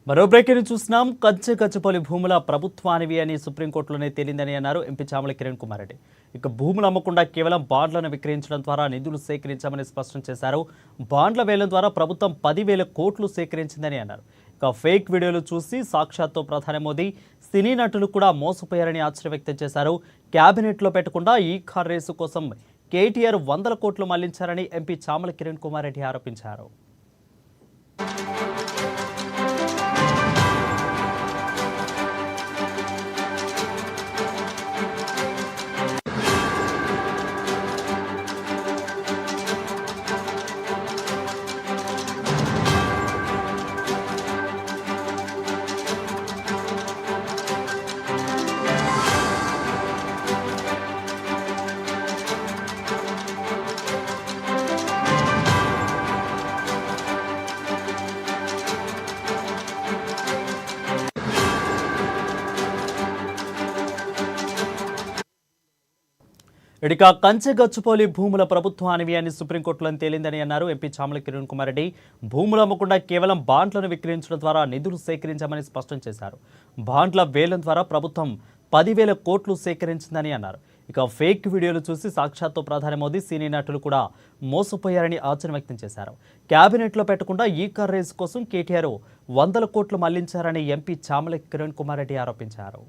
మరో బ్రేకింగ్ చూస్తున్నాం. కచ్చపల్లి భూముల ప్రభుత్వానివి అని సుప్రీంకోర్టులోనే తేలిందని అన్నారు ఎంపీ చామల కిరణ్ కుమార్ రెడ్డి. ఇక భూములు అమ్మకుండా కేవలం బాండ్లను విక్రయించడం ద్వారా నిధులు సేకరించామని స్పష్టం చేశారు. బాండ్ల వేలం ద్వారా ప్రభుత్వం 10,000 కోట్లు సేకరించిందని అన్నారు. ఇక ఫేక్ వీడియోలు చూసి సాక్షాత్తు ప్రధాని మోదీ, సినీ నటులు కూడా మోసపోయారని ఆశ్చర్యం వ్యక్తం చేశారు. క్యాబినెట్లో పెట్టకుండా ఈ కార్ రేసు కోసం కేటీఆర్ 100 కోట్లు మళ్లించారని ఎంపీ చామల కిరణ్ కుమార్ రెడ్డి ఆరోపించారు. ఇక కంచెగచ్చుపోలి భూముల ప్రభుత్వానివి అని సుప్రీంకోర్టులో తేలిందని అన్నారు ఎంపీ చామల కిరణ్ కుమార్ రెడ్డి. భూములు అమ్మకుండా కేవలం బాండ్లను విక్రయించడం ద్వారా నిధులు సేకరించామని స్పష్టం చేశారు. బాండ్ల వేలం ద్వారా ప్రభుత్వం 10,000 కోట్లు సేకరించిందని అన్నారు. ఇక ఫేక్ వీడియోలు చూసి సాక్షాత్తు ప్రధాని మోదీ, సినీ నటులు కూడా మోసపోయారని ఆశ్చర్యం వ్యక్తం చేశారు. క్యాబినెట్లో పెట్టకుండా ఈ కార్ రేసు కోసం కేటీఆర్ 100 కోట్లు మళ్లించారని ఎంపీ చామల కిరణ్ కుమార్ రెడ్డి ఆరోపించారు.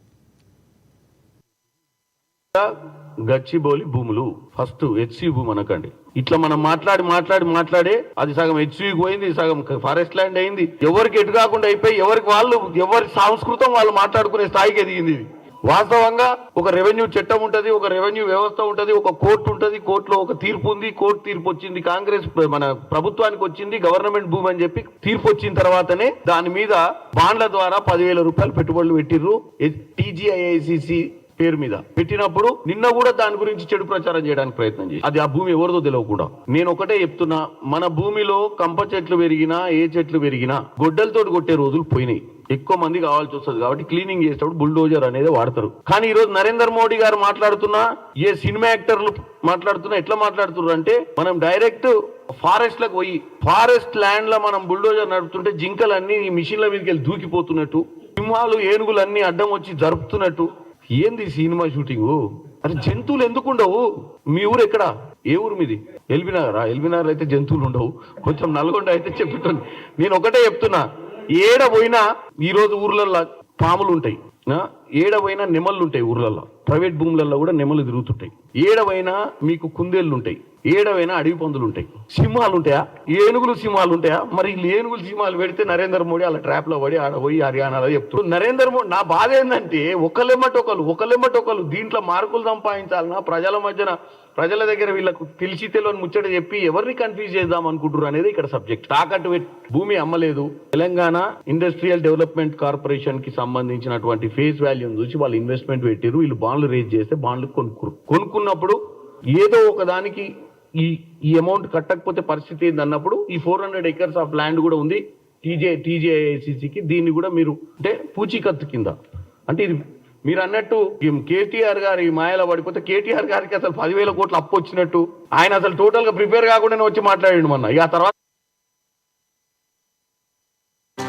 గచ్చిబౌలి భూములు ఫస్ట్ హెచ్సి భూమి అనకండి. ఇట్లా మనం మాట్లాడే అది సగం హెచ్సికి పోయింది, సగం ఫారెస్ట్ ల్యాండ్ అయింది. ఎవరికి ఎటు కాకుండా అయిపోయి ఎవరి సంస్కృతం వాళ్ళు మాట్లాడుకునే స్థాయికి ఎదిగింది. ఇది వాస్తవంగా ఒక రెవెన్యూ చట్టం ఉంటది, ఒక రెవెన్యూ వ్యవస్థ ఉంటది, ఒక కోర్టు ఉంటది. కోర్టులో ఒక తీర్పు ఉంది. కోర్టు తీర్పు వచ్చింది, కాంగ్రెస్ మన ప్రభుత్వానికి వచ్చింది, గవర్నమెంట్ భూమి అని చెప్పి తీర్పు వచ్చిన తర్వాతనే దాని మీద బాండ్ల ద్వారా 10,000 రూపాయలు పెట్టుబడులు పెట్టిర్రు. టీజీఐఐసిసి పేరు మీద పెట్టినప్పుడు నిన్న కూడా దాని గురించి చెడు ప్రచారం చేయడానికి ప్రయత్నం చేసి అది ఆ భూమి ఎవరిదో తెలియకుండా. నేను ఒకటే చెప్తున్నా, మన భూమిలో కంప చెట్లు పెరిగినా ఏ చెట్లు పెరిగినా గొడ్డలతో కొట్టే రోజులు పోయినాయి. ఎక్కువ మంది కావాల్సి వస్తుంది కాబట్టి క్లీనింగ్ చేసేటప్పుడు బుల్డోజర్ అనేది వాడతారు. కానీ ఈ రోజు నరేంద్ర మోడీ గారు మాట్లాడుతున్నా, ఏ సినిమా యాక్టర్లు మాట్లాడుతున్నా ఎట్లా మాట్లాడుతున్నారు అంటే, మనం డైరెక్ట్ ఫారెస్ట్ లకు పోయి ఫారెస్ట్ ల్యాండ్ లో మనం బుల్డోజర్ నడుపుతుంటే జింకలన్నీ ఈ మిషన్ల మీదకి వెళ్ళి దూకిపోతున్నట్టు, సింహాలు ఏనుగులన్నీ అడ్డం వచ్చి జరుపుతున్నట్టు. ఏంది సినిమా షూటింగ్? అరే జంతువులు ఎందుకు ఉండవు? మీ ఊరు ఎక్కడ? ఏ ఊరు మీది? ఎల్బీనగర్ అయితే జంతువులు ఉండవు. కొంచెం నల్గొండ అయితే చెప్తాను. నేను ఒకటే చెప్తున్నా, ఏడ పోయినా ఈ రోజు ఊర్లలో పాములు ఉంటాయి, ఏడ పోయినా నెమళ్ళు ఉంటాయి. ఊర్లలో ప్రైవేట్ భూములలో కూడా నెమలు తిరుగుతుంటాయి. ఏడవైనా మీకు కుందేళ్లు ఉంటాయి, ఏడవైనా అడవి పందులు ఉంటాయి. సింహాలు ఉంటాయా? ఏనుగులు సింహాలు ఉంటాయా? మరి ఏనుగులు సింహాలు పెడితే నరేంద్ర మోడీ అలా ట్రాప్ లో పడి ఆడ పోయి హర్యానాలో చెప్తాడు. నరేంద్ర మోడీ నా బాధ ఏంటంటే ఒకళ్ళెమ్మటొకలు దీంట్లో మార్కులు సంపాదించాలన్నా, ప్రజల మధ్యన ప్రజల దగ్గర వీళ్ళకు తెలియని ముచ్చట చెప్పి ఎవరిని కన్ఫ్యూజ్ చేద్దాం అనుకుంటారు అనేది ఇక్కడ సబ్జెక్ట్. తాకట్టు భూమి అమ్మలేదు. తెలంగాణ ఇండస్ట్రియల్ డెవలప్మెంట్ కార్పొరేషన్ కి సంబంధించినటువంటి ఫేస్ వాల్యూని చూసి వాళ్ళు ఇన్వెస్ట్మెంట్ పెట్టారు. వీళ్ళు బాండ్లు రేజ్ చేస్తే బాండ్లు కొనుక్కున్నప్పుడు ఏదో ఒక దానికి ఈ అమౌంట్ కట్టకపోతే పరిస్థితి ఏందన్నప్పుడు ఈ 400 acres ఆఫ్ ల్యాండ్ కూడా ఉంది టీజేఐసిసికి. దీన్ని కూడా మీరు అంటే పూచీకత్తు కింద, అంటే ఇది మీరు అన్నట్టు కేటీఆర్ గారి మాయలో పడిపోతే కేటీఆర్ గారికి అసలు 10,000 కోట్లు అప్పు వచ్చినట్టు, ఆయన అసలు టోటల్ గా ప్రిపేర్ కాకుండానే వచ్చి మాట్లాడండి మొన్న. ఇక తర్వాత